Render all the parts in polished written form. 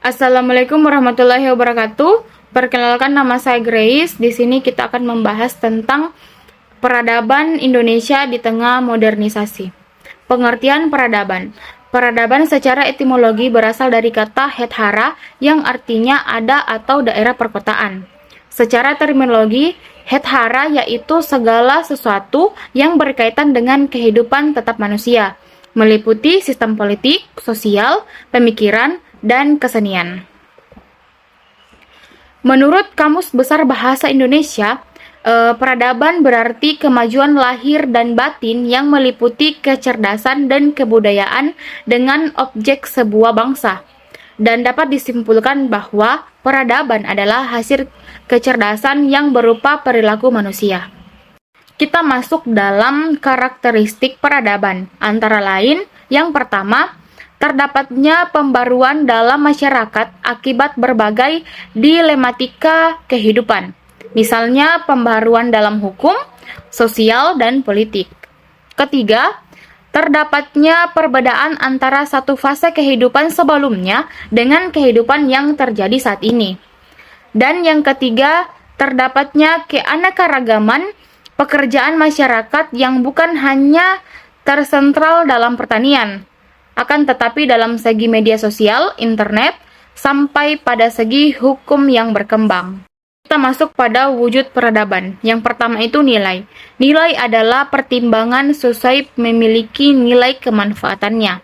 Assalamualaikum warahmatullahi wabarakatuh. Perkenalkan, nama saya Grace. Di sini kita akan membahas tentang peradaban Indonesia di tengah modernisasi. Pengertian peradaban. Peradaban secara etimologi berasal dari kata hethara yang artinya ada atau daerah perkotaan. Secara terminologi, hethara yaitu segala sesuatu yang berkaitan dengan kehidupan tetap manusia, meliputi sistem politik, sosial, pemikiran, dan kesenian. Menurut Kamus Besar Bahasa Indonesia, peradaban berarti kemajuan lahir dan batin yang meliputi kecerdasan dan kebudayaan dengan objek sebuah bangsa. Dan dapat disimpulkan bahwa peradaban adalah hasil kecerdasan yang berupa perilaku manusia. Kita masuk dalam karakteristik peradaban, antara lain, yang pertama, terdapatnya pembaruan dalam masyarakat akibat berbagai dilematika kehidupan, misalnya pembaruan dalam hukum, sosial, dan politik. Ketiga, terdapatnya perbedaan antara satu fase kehidupan sebelumnya dengan kehidupan yang terjadi saat ini. Dan yang ketiga, terdapatnya keanekaragaman pekerjaan masyarakat yang bukan hanya tersentral dalam pertanian, akan tetapi dalam segi media sosial, internet, sampai pada segi hukum yang berkembang. Kita masuk pada wujud peradaban. Yang pertama itu nilai. Nilai adalah pertimbangan sesuai memiliki nilai kemanfaatannya.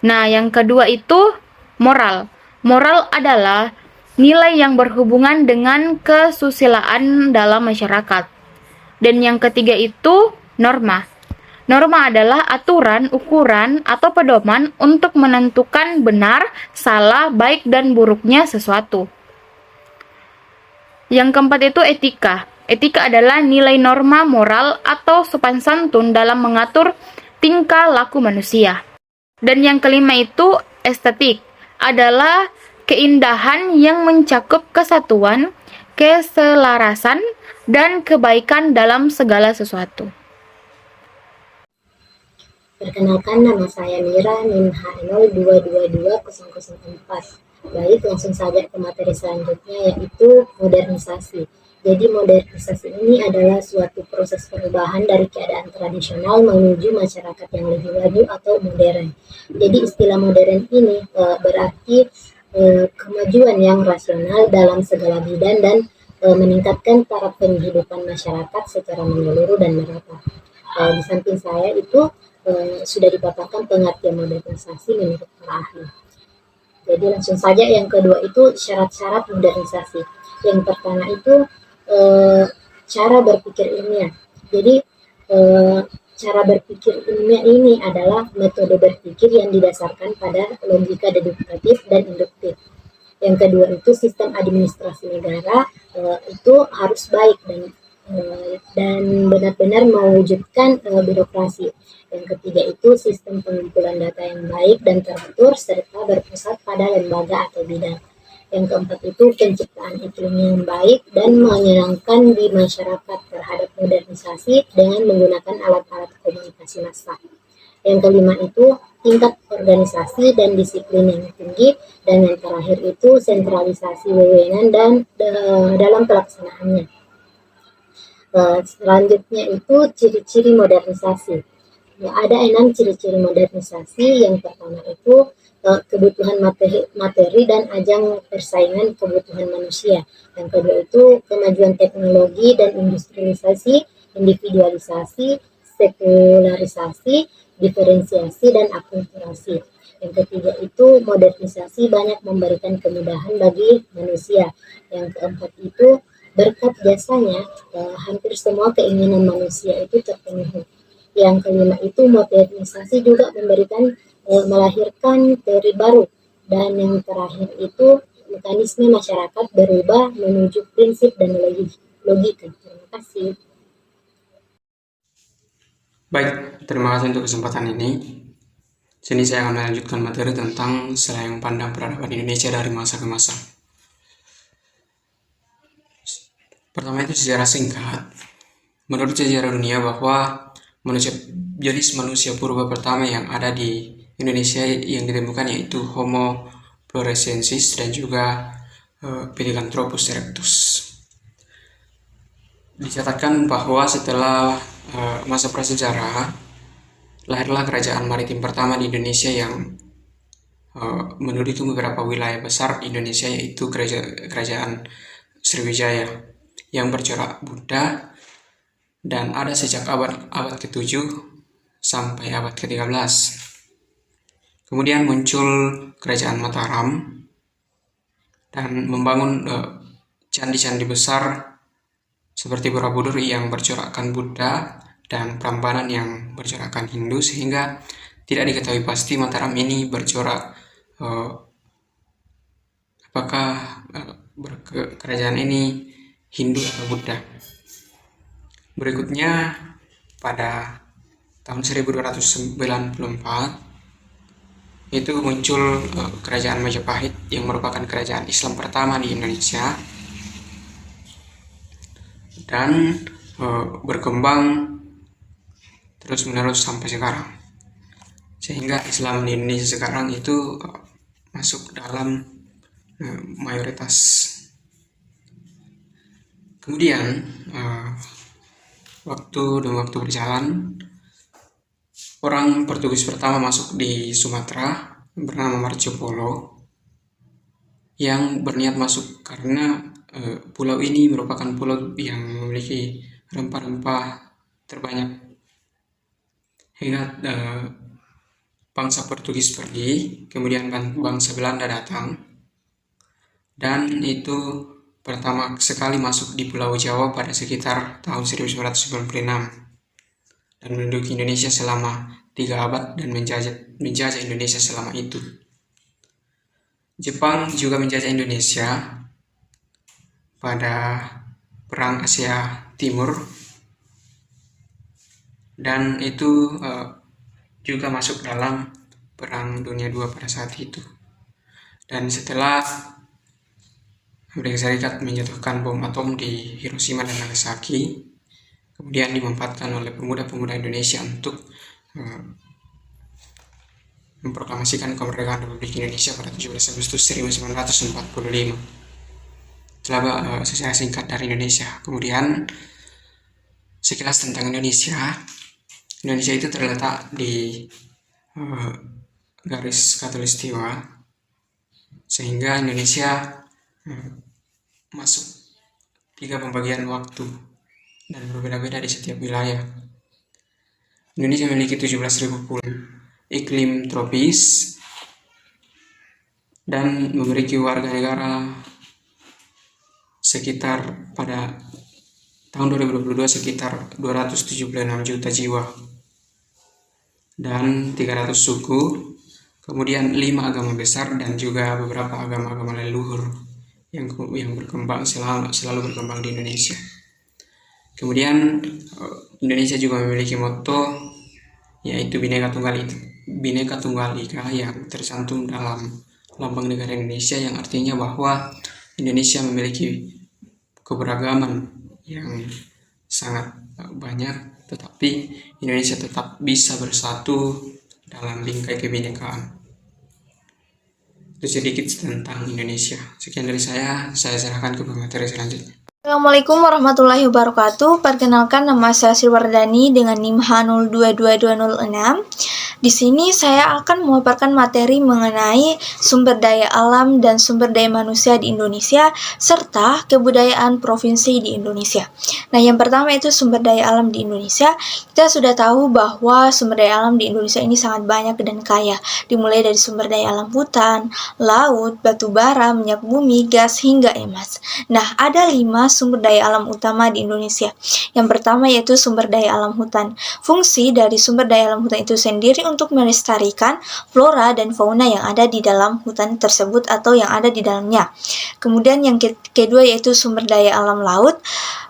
Nah, yang kedua itu moral. Moral adalah nilai yang berhubungan dengan kesusilaan dalam masyarakat. Dan yang ketiga itu norma. Norma adalah aturan, ukuran, atau pedoman untuk menentukan benar, salah, baik, dan buruknya sesuatu. Yang keempat itu etika. Etika adalah nilai norma moral atau sopan santun dalam mengatur tingkah laku manusia. Dan yang kelima itu estetik. Adalah keindahan yang mencakup kesatuan, keselarasan, dan kebaikan dalam segala sesuatu. Perkenalkan, nama saya Mira, NIM H02220004. Baik, langsung saja ke materi selanjutnya, yaitu modernisasi. Jadi modernisasi ini adalah suatu proses perubahan dari keadaan tradisional menuju masyarakat yang lebih maju atau modern. Jadi istilah modern ini berarti kemajuan yang rasional dalam segala bidang dan meningkatkan taraf penghidupan masyarakat secara menyeluruh dan merata. Di samping saya itu sudah dipaparkan pengertian modernisasi menurut para ahli. Jadi langsung saja yang kedua itu syarat-syarat modernisasi. Yang pertama itu cara berpikir ilmiah. Jadi cara berpikir ilmiah ini adalah metode berpikir yang didasarkan pada logika deduktif dan induktif. Yang kedua itu sistem administrasi negara itu harus baik dan benar-benar mewujudkan birokrasi. Yang ketiga itu sistem pengumpulan data yang baik dan teratur serta berpusat pada lembaga atau bidang. Yang keempat itu penciptaan iklim yang baik dan menyenangkan di masyarakat terhadap modernisasi dengan menggunakan alat-alat komunikasi massa. Yang kelima itu tingkat organisasi dan disiplin yang tinggi, dan yang terakhir itu sentralisasi wewenang dan dalam pelaksanaannya. Selanjutnya itu ciri-ciri modernisasi. Ada 6 ciri-ciri modernisasi. Yang pertama itu kebutuhan materi dan ajang persaingan kebutuhan manusia. Yang kedua itu kemajuan teknologi dan industrialisasi, individualisasi, sekularisasi, diferensiasi, dan akulturasi. Yang ketiga itu modernisasi banyak memberikan kemudahan bagi manusia. Yang keempat itu berkat jasanya hampir semua keinginan manusia itu terpenuhi. Yang kelima itu modernisasi juga melahirkan teori baru. Dan yang terakhir itu mekanisme masyarakat berubah menuju prinsip dan logika. Terima kasih. Baik, terima kasih untuk kesempatan ini. Sini saya akan melanjutkan materi tentang selain pandang peradaban Indonesia dari masa ke masa. Pertama itu sejarah singkat. Menurut sejarah dunia bahwa jenis manusia purba pertama yang ada di Indonesia yang ditemukan yaitu Homo Floresiensis dan juga Pithecanthropus erectus. Dicatatkan bahwa setelah masa prasejarah, lahirlah kerajaan maritim pertama di Indonesia yang menduduki beberapa wilayah besar di Indonesia, yaitu kerajaan Sriwijaya yang bercorak Buddha dan ada sejak abad ke-7 sampai abad ke-13. Kemudian muncul kerajaan Mataram dan membangun candi-candi besar seperti Borobudur yang bercorakkan Buddha dan Prambanan yang bercorakkan Hindu, sehingga tidak diketahui pasti Mataram ini bercorak apakah kerajaan ini Hindu atau Buddha. Berikutnya pada tahun 1294 itu muncul kerajaan Majapahit yang merupakan kerajaan Islam pertama di Indonesia dan berkembang terus-menerus sampai sekarang, sehingga Islam di Indonesia sekarang itu masuk dalam mayoritas. Kemudian waktu berjalan, orang Portugis pertama masuk di Sumatera bernama Marco Polo yang berniat masuk karena pulau ini merupakan pulau yang memiliki rempah-rempah terbanyak. Hingga bangsa Portugis pergi, kemudian bangsa Belanda datang, dan itu pertama sekali masuk di Pulau Jawa pada sekitar tahun 1996 dan menduduki Indonesia selama 3 abad dan menjajah Indonesia selama itu. Jepang juga menjajah Indonesia pada Perang Asia Timur dan itu juga masuk dalam Perang Dunia II pada saat itu. Dan setelah Amerika Serikat menjatuhkan bom atom di Hiroshima dan Nagasaki, kemudian dimanfaatkan oleh pemuda-pemuda Indonesia untuk memproklamasikan kemerdekaan Republik Indonesia pada 17 Agustus 1945. Itulah secara singkat dari Indonesia. Kemudian sekilas tentang Indonesia. Indonesia itu terletak di garis khatulistiwa, sehingga Indonesia masuk 3 pembagian waktu dan berbeda-beda di setiap wilayah. Indonesia memiliki 17.000 pulau, iklim tropis, dan memiliki warga negara sekitar pada tahun 2022 sekitar 276 juta jiwa dan 300 suku, kemudian 5 agama besar dan juga beberapa agama-agama leluhur yang berkembang selalu berkembang di Indonesia. Kemudian Indonesia juga memiliki motto yaitu Bhinneka Tunggal Ika yang tercantum dalam lambang negara Indonesia, yang artinya bahwa Indonesia memiliki keberagaman yang sangat banyak, tetapi Indonesia tetap bisa bersatu dalam bingkai kebinekaan. Itu sedikit tentang Indonesia. Sekian dari saya serahkan ke materi selanjutnya. Assalamualaikum warahmatullahi wabarakatuh. Perkenalkan, nama saya Sriwardani dengan NIM H022206. Di sini saya akan memaparkan materi mengenai sumber daya alam dan sumber daya manusia di Indonesia serta kebudayaan provinsi di Indonesia. Nah, yang pertama itu sumber daya alam di Indonesia. Kita sudah tahu bahwa sumber daya alam di Indonesia ini sangat banyak dan kaya, dimulai dari sumber daya alam hutan, laut, batu bara, minyak bumi, gas, hingga emas. Nah, ada 5 sumber daya alam utama di Indonesia. Yang pertama yaitu sumber daya alam hutan. Fungsi dari sumber daya alam hutan itu sendiri untuk melestarikan flora dan fauna yang ada di dalam hutan tersebut atau yang ada di dalamnya. Kemudian yang kedua yaitu sumber daya alam laut.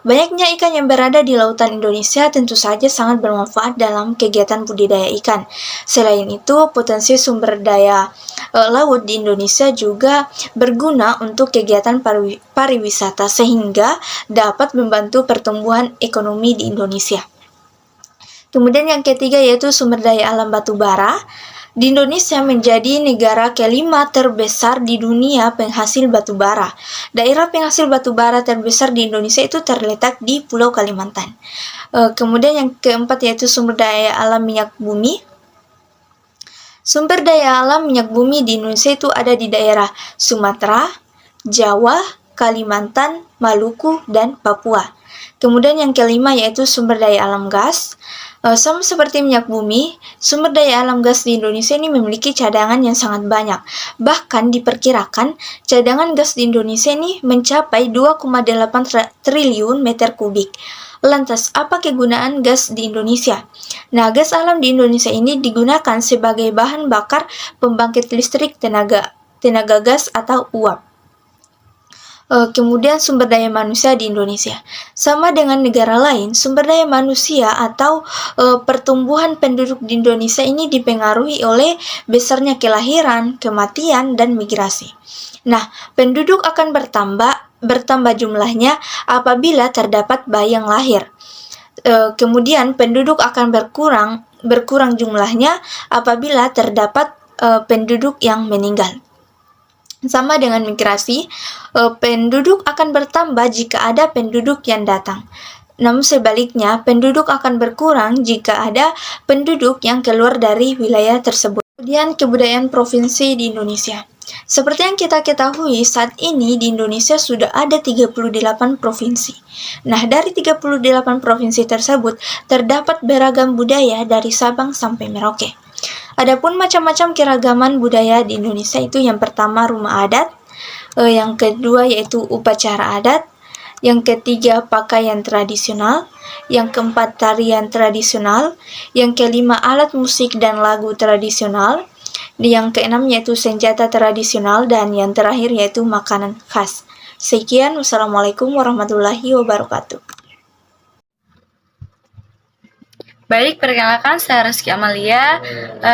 Banyaknya ikan yang berada di lautan Indonesia tentu saja sangat bermanfaat dalam kegiatan budidaya ikan. Selain itu, potensi sumber daya laut di Indonesia juga berguna untuk kegiatan pariwisata sehingga dapat membantu pertumbuhan ekonomi di Indonesia. Kemudian yang ketiga yaitu sumber daya alam batu bara. di Indonesia menjadi negara kelima terbesar di dunia penghasil batu bara. Daerah penghasil batu bara terbesar di Indonesia itu terletak di Pulau Kalimantan. Kemudian yang keempat yaitu sumber daya alam minyak bumi. Sumber daya alam minyak bumi di Indonesia itu ada di daerah Sumatera, Jawa, Kalimantan, Maluku, dan Papua. Kemudian yang kelima yaitu sumber daya alam gas. Sama seperti minyak bumi, sumber daya alam gas di Indonesia ini memiliki cadangan yang sangat banyak. Bahkan diperkirakan cadangan gas di Indonesia ini mencapai 2,8 triliun meter kubik. Lantas, apa kegunaan gas di Indonesia? Nah, gas alam di Indonesia ini digunakan sebagai bahan bakar pembangkit listrik tenaga gas atau uap. Kemudian sumber daya manusia di Indonesia. Sama dengan negara lain, sumber daya manusia atau pertumbuhan penduduk di Indonesia ini dipengaruhi oleh besarnya kelahiran, kematian, dan migrasi. Nah, penduduk akan bertambah jumlahnya apabila terdapat bayi yang lahir. Kemudian penduduk akan berkurang jumlahnya apabila terdapat penduduk yang meninggal. Sama dengan migrasi, penduduk akan bertambah jika ada penduduk yang datang. Namun sebaliknya, penduduk akan berkurang jika ada penduduk yang keluar dari wilayah tersebut. Kemudian kebudayaan provinsi di Indonesia. Seperti yang kita ketahui, saat ini di Indonesia sudah ada 38 provinsi. Nah, dari 38 provinsi tersebut, terdapat beragam budaya dari Sabang sampai Merauke. Adapun macam-macam keragaman budaya di Indonesia itu yang pertama rumah adat, yang kedua yaitu upacara adat, yang ketiga pakaian tradisional, yang keempat tarian tradisional, yang kelima alat musik dan lagu tradisional, yang keenam yaitu senjata tradisional, dan yang terakhir yaitu makanan khas. Sekian, wassalamualaikum warahmatullahi wabarakatuh. Baik, perkenalkan saya Rizky Amalia.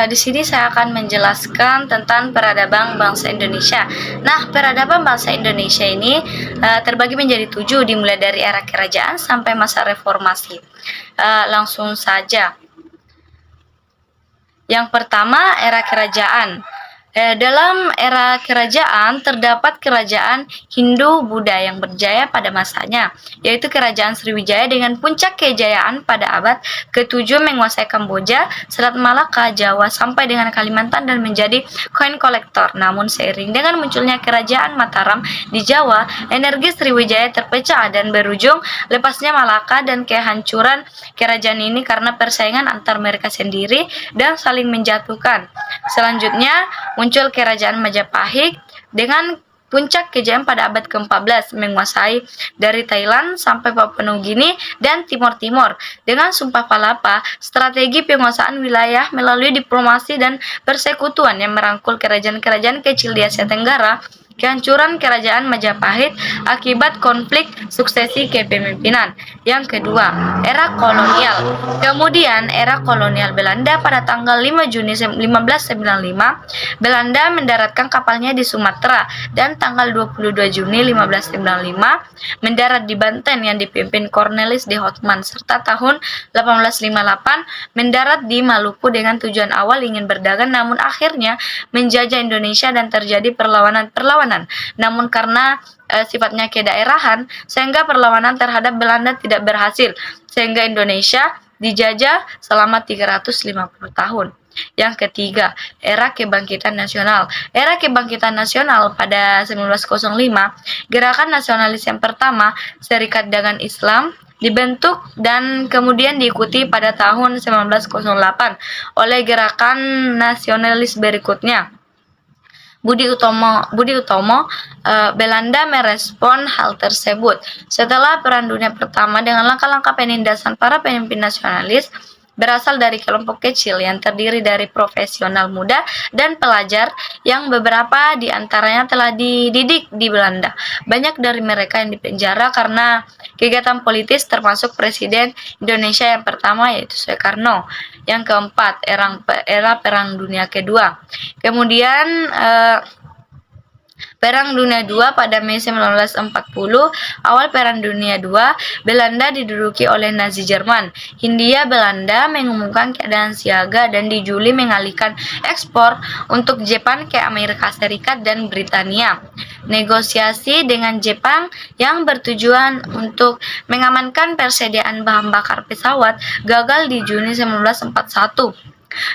Di sini saya akan menjelaskan tentang peradaban bangsa Indonesia. Nah, peradaban bangsa Indonesia ini terbagi menjadi 7, dimulai dari era kerajaan sampai masa reformasi. Langsung saja. Yang pertama, era kerajaan. Dalam era kerajaan terdapat kerajaan Hindu-Buddha yang berjaya pada masanya, yaitu kerajaan Sriwijaya dengan puncak kejayaan pada abad ke-7 menguasai Kamboja, Selat Malaka, Jawa sampai dengan Kalimantan dan menjadi koin kolektor. Namun seiring dengan munculnya kerajaan Mataram di Jawa, energi Sriwijaya terpecah dan berujung lepasnya Malaka dan kehancuran kerajaan ini karena persaingan antar mereka sendiri dan saling menjatuhkan. Selanjutnya muncul kerajaan Majapahit dengan puncak kejayaan pada abad ke-14 menguasai dari Thailand sampai Papua Nugini dan Timor Timur. Dengan Sumpah Palapa, strategi penguasaan wilayah melalui diplomasi dan persekutuan yang merangkul kerajaan-kerajaan kecil di Asia Tenggara, kehancuran kerajaan Majapahit akibat konflik suksesi kepemimpinan. Yang kedua, era kolonial. Kemudian era kolonial Belanda pada tanggal 5 Juni 1595, Belanda mendaratkan kapalnya di Sumatera dan tanggal 22 Juni 1595 mendarat di Banten yang dipimpin Cornelis de Houtman, serta tahun 1858 mendarat di Maluku dengan tujuan awal ingin berdagang, namun akhirnya menjajah Indonesia dan terjadi perlawanan. Namun karena sifatnya kedaerahan, sehingga perlawanan terhadap Belanda tidak berhasil, sehingga Indonesia dijajah selama 350 tahun. Yang ketiga, era kebangkitan nasional. Era kebangkitan nasional pada 1905, gerakan nasionalis yang pertama, Serikat Dagang Islam, dibentuk dan kemudian diikuti pada tahun 1908 oleh gerakan nasionalis berikutnya. Budi Utomo, Belanda merespon hal tersebut. Setelah Perang Dunia Pertama dengan langkah-langkah penindasan para pemimpin nasionalis berasal dari kelompok kecil yang terdiri dari profesional muda dan pelajar yang beberapa di antaranya telah dididik di Belanda. Banyak dari mereka yang dipenjara karena kegiatan politis, termasuk Presiden Indonesia yang pertama yaitu Soekarno. Yang keempat, era Perang Dunia Kedua. Kemudian Perang Dunia II pada Mei 1940, awal Perang Dunia II, Belanda diduduki oleh Nazi Jerman. Hindia Belanda mengumumkan keadaan siaga dan di Juli mengalihkan ekspor untuk Jepang ke Amerika Serikat dan Britania. Negosiasi dengan Jepang yang bertujuan untuk mengamankan persediaan bahan bakar pesawat gagal di Juni 1941.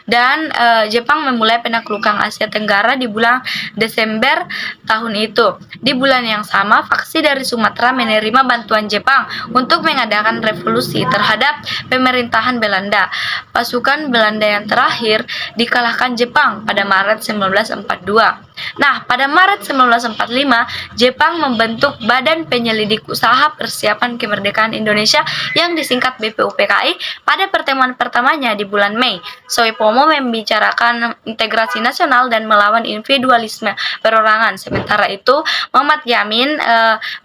Dan Jepang memulai penaklukan Asia Tenggara di bulan Desember tahun itu. Di bulan yang sama, faksi dari Sumatera menerima bantuan Jepang untuk mengadakan revolusi terhadap pemerintahan Belanda. Pasukan Belanda yang terakhir dikalahkan Jepang pada Maret 1942. Nah, pada Maret 1945, Jepang membentuk Badan Penyelidik Usaha Persiapan Kemerdekaan Indonesia yang disingkat BPUPKI pada pertemuan pertamanya di bulan Mei. Soepomo membicarakan integrasi nasional dan melawan individualisme perorangan. Sementara itu, Muhammad Yamin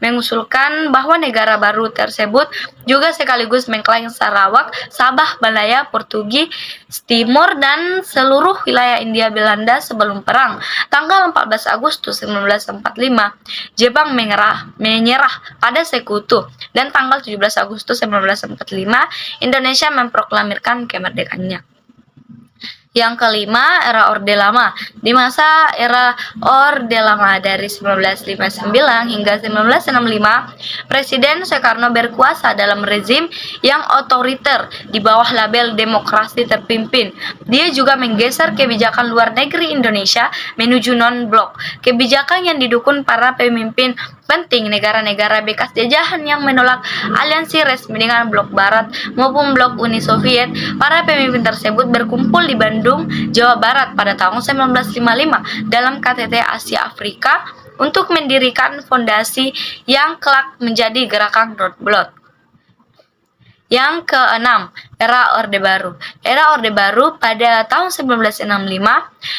mengusulkan bahwa negara baru tersebut juga sekaligus mengklaim Sarawak, Sabah, Malaya, Portugis Timur, dan seluruh wilayah Hindia Belanda sebelum perang. Tanggal 14 Agustus 1945, Jepang menyerah pada Sekutu, dan tanggal 17 Agustus 1945, Indonesia memproklamirkan kemerdekaannya. Yang kelima, era Orde Lama. Di masa era Orde Lama dari 1959 hingga 1965, Presiden Soekarno berkuasa dalam rezim yang otoriter di bawah label demokrasi terpimpin. Dia juga menggeser kebijakan luar negeri Indonesia menuju non-blok. Kebijakan yang didukung para pemimpin penting negara-negara bekas jajahan yang menolak aliansi resmi dengan blok Barat maupun blok Uni Soviet. Para pemimpin tersebut berkumpul di Bandung, Jawa Barat pada tahun 1955 dalam KTT Asia Afrika untuk mendirikan fondasi yang kelak menjadi gerakan Road Bloc. Yang keenam, era Orde Baru. Era Orde Baru pada tahun 1965,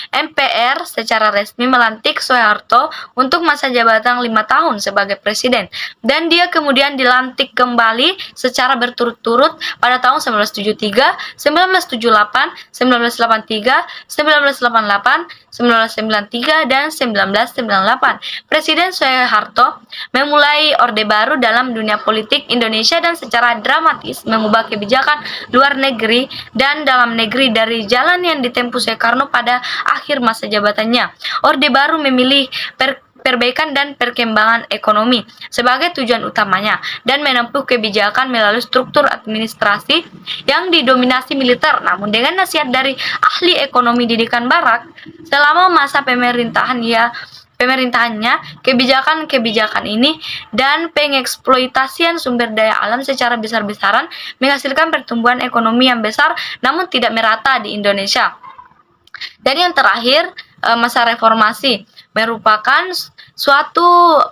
MPR secara resmi melantik Soeharto untuk masa jabatan 5 tahun sebagai presiden, dan dia kemudian dilantik kembali secara berturut-turut pada tahun 1973, 1978, 1983, 1988, 1993, dan 1998. Presiden Soeharto memulai Orde Baru dalam dunia politik Indonesia dan secara dramatis mengubah kebijakan luar negeri dan dalam negeri dari jalan yang ditempuh Soekarno pada akhir masa jabatannya. Orde Baru memilih perbaikan dan perkembangan ekonomi sebagai tujuan utamanya dan menempuh kebijakan melalui struktur administrasi yang didominasi militer. Namun dengan nasihat dari ahli ekonomi didikan Barak, selama masa pemerintahannya, kebijakan-kebijakan ini dan pengeksploitasian sumber daya alam secara besar-besaran menghasilkan pertumbuhan ekonomi yang besar namun tidak merata di Indonesia. Dan yang terakhir, masa reformasi merupakan suatu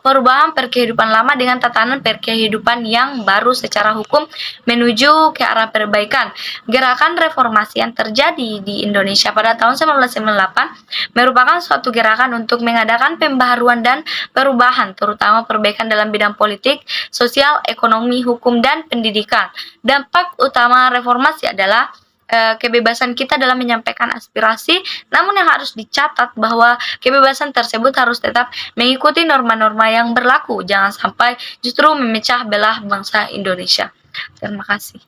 perubahan perkehidupan lama dengan tatanan perkehidupan yang baru secara hukum menuju ke arah perbaikan. Gerakan reformasi yang terjadi di Indonesia pada tahun 1998 merupakan suatu gerakan untuk mengadakan pembaharuan dan perubahan, terutama perbaikan dalam bidang politik, sosial, ekonomi, hukum, dan pendidikan. Dampak utama reformasi adalah kebebasan kita dalam menyampaikan aspirasi, namun yang harus dicatat bahwa kebebasan tersebut harus tetap mengikuti norma-norma yang berlaku, jangan sampai justru memecah belah bangsa Indonesia. Terima kasih.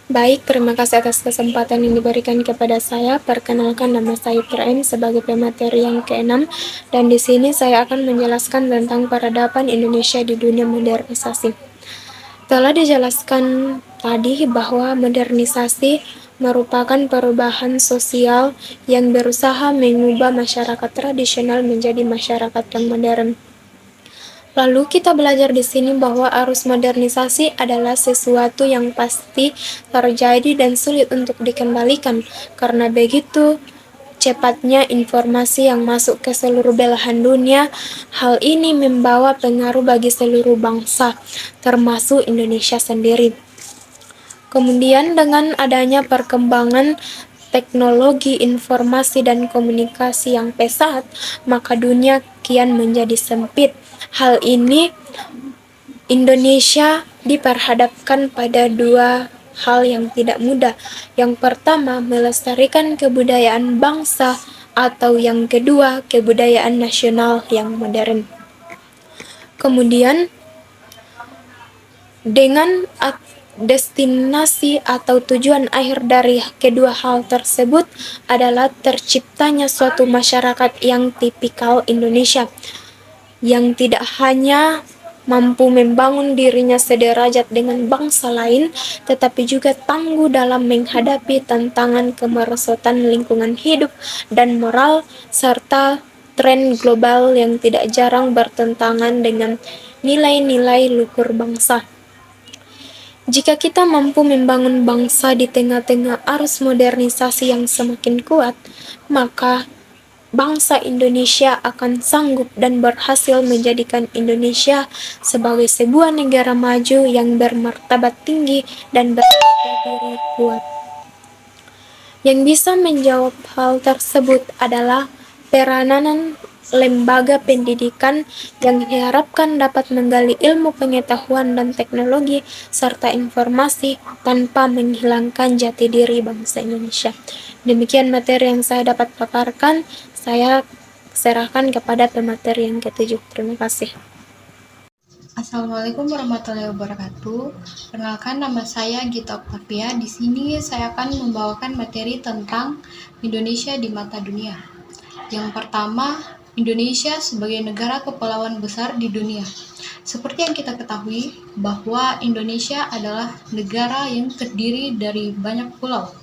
Baik, terima kasih atas kesempatan yang diberikan kepada saya. Perkenalkan, nama saya Ibrahim sebagai pemateri yang ke-6, dan di sini saya akan menjelaskan tentang peradaban Indonesia di dunia modernisasi. Telah dijelaskan tadi bahwa modernisasi merupakan perubahan sosial yang berusaha mengubah masyarakat tradisional menjadi masyarakat yang modern. Lalu kita belajar di sini bahwa arus modernisasi adalah sesuatu yang pasti terjadi dan sulit untuk dikendalikan. Karena begitu cepatnya informasi yang masuk ke seluruh belahan dunia, hal ini membawa pengaruh bagi seluruh bangsa, termasuk Indonesia sendiri. Kemudian dengan adanya perkembangan teknologi informasi dan komunikasi yang pesat, maka dunia kian menjadi sempit. Hal ini Indonesia diperhadapkan pada dua hal yang tidak mudah. Yang pertama, melestarikan kebudayaan bangsa atau yang kedua, kebudayaan nasional yang modern. Kemudian, dengan destinasi atau tujuan akhir dari kedua hal tersebut adalah terciptanya suatu masyarakat yang tipikal Indonesia, yang tidak hanya mampu membangun dirinya sederajat dengan bangsa lain, tetapi juga tangguh dalam menghadapi tantangan kemerosotan lingkungan hidup dan moral, serta tren global yang tidak jarang bertentangan dengan nilai-nilai luhur bangsa. Jika kita mampu membangun bangsa di tengah-tengah arus modernisasi yang semakin kuat, maka bangsa Indonesia akan sanggup dan berhasil menjadikan Indonesia sebagai sebuah negara maju yang bermartabat tinggi dan berharga diri kuat. Yang bisa menjawab hal tersebut adalah peranan lembaga pendidikan yang diharapkan dapat menggali ilmu pengetahuan dan teknologi serta informasi tanpa menghilangkan jati diri bangsa Indonesia. Demikian materi yang saya dapat paparkan. Saya serahkan kepada pemateri yang ketujuh. Terima kasih. Assalamualaikum warahmatullahi wabarakatuh. Perkenalkan, nama saya Gita Octavia. Di sini saya akan membawakan materi tentang Indonesia di mata dunia. Yang pertama, Indonesia sebagai negara kepulauan besar di dunia. Seperti yang kita ketahui bahwa Indonesia adalah negara yang terdiri dari banyak pulau.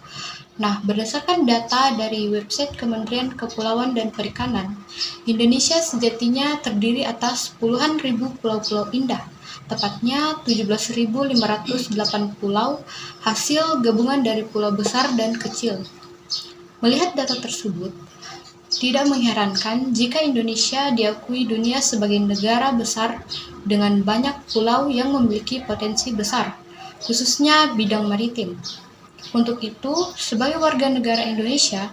Nah, berdasarkan data dari website Kementerian Kepulauan dan Perikanan, Indonesia sejatinya terdiri atas puluhan ribu pulau-pulau indah, tepatnya 17.508 pulau, hasil gabungan dari pulau besar dan kecil. Melihat data tersebut, tidak mengherankan jika Indonesia diakui dunia sebagai negara besar dengan banyak pulau yang memiliki potensi besar, khususnya bidang maritim. Untuk itu, sebagai warga negara Indonesia,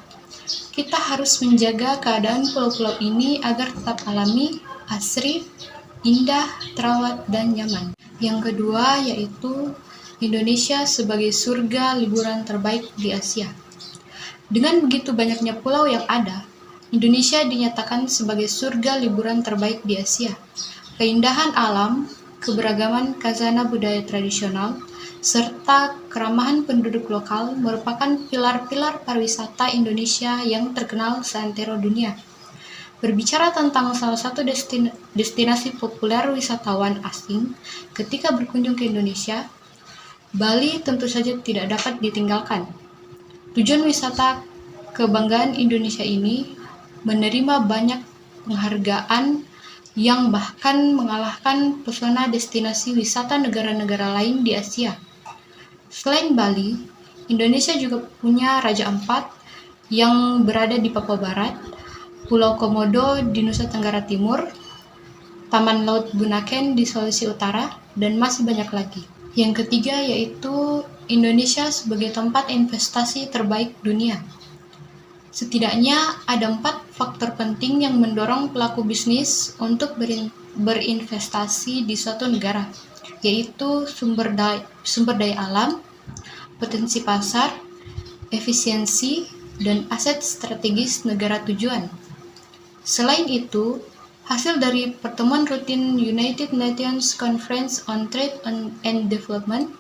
kita harus menjaga keadaan pulau-pulau ini agar tetap alami, asri, indah, terawat, dan nyaman. Yang kedua yaitu Indonesia sebagai surga liburan terbaik di Asia. Dengan begitu banyaknya pulau yang ada, Indonesia dinyatakan sebagai surga liburan terbaik di Asia. Keindahan alam, keberagaman khazanah budaya tradisional, serta keramahan penduduk lokal merupakan pilar-pilar pariwisata Indonesia yang terkenal seantero dunia. Berbicara tentang salah satu destinasi populer wisatawan asing ketika berkunjung ke Indonesia, Bali tentu saja tidak dapat ditinggalkan. Tujuan wisata kebanggaan Indonesia ini menerima banyak penghargaan yang bahkan mengalahkan pesona destinasi wisata negara-negara lain di Asia. Selain Bali, Indonesia juga punya Raja Ampat yang berada di Papua Barat, Pulau Komodo di Nusa Tenggara Timur, Taman Laut Bunaken di Sulawesi Utara, dan masih banyak lagi. Yang ketiga yaitu Indonesia sebagai tempat investasi terbaik dunia. Setidaknya ada 4 faktor penting yang mendorong pelaku bisnis untuk berinvestasi di suatu negara, yaitu sumber daya alam, potensi pasar, efisiensi, dan aset strategis negara tujuan. Selain itu, hasil dari pertemuan rutin United Nations Conference on Trade and Development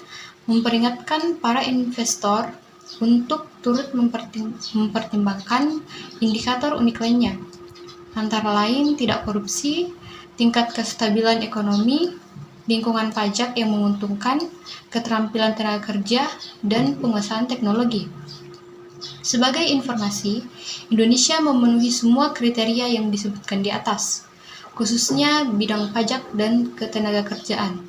memperingatkan para investor untuk turut mempertimbangkan indikator unik lainnya, antara lain tidak korupsi, tingkat kestabilan ekonomi, lingkungan pajak yang menguntungkan, keterampilan tenaga kerja, dan penguasaan teknologi. Sebagai informasi, Indonesia memenuhi semua kriteria yang disebutkan di atas, khususnya bidang pajak dan ketenaga kerjaan.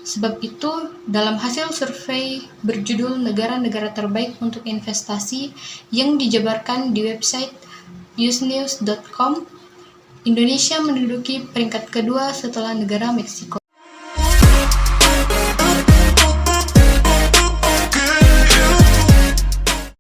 Sebab itu, dalam hasil survei berjudul Negara-negara Terbaik untuk Investasi yang dijabarkan di website usenews.com, Indonesia menduduki peringkat kedua setelah negara Meksiko.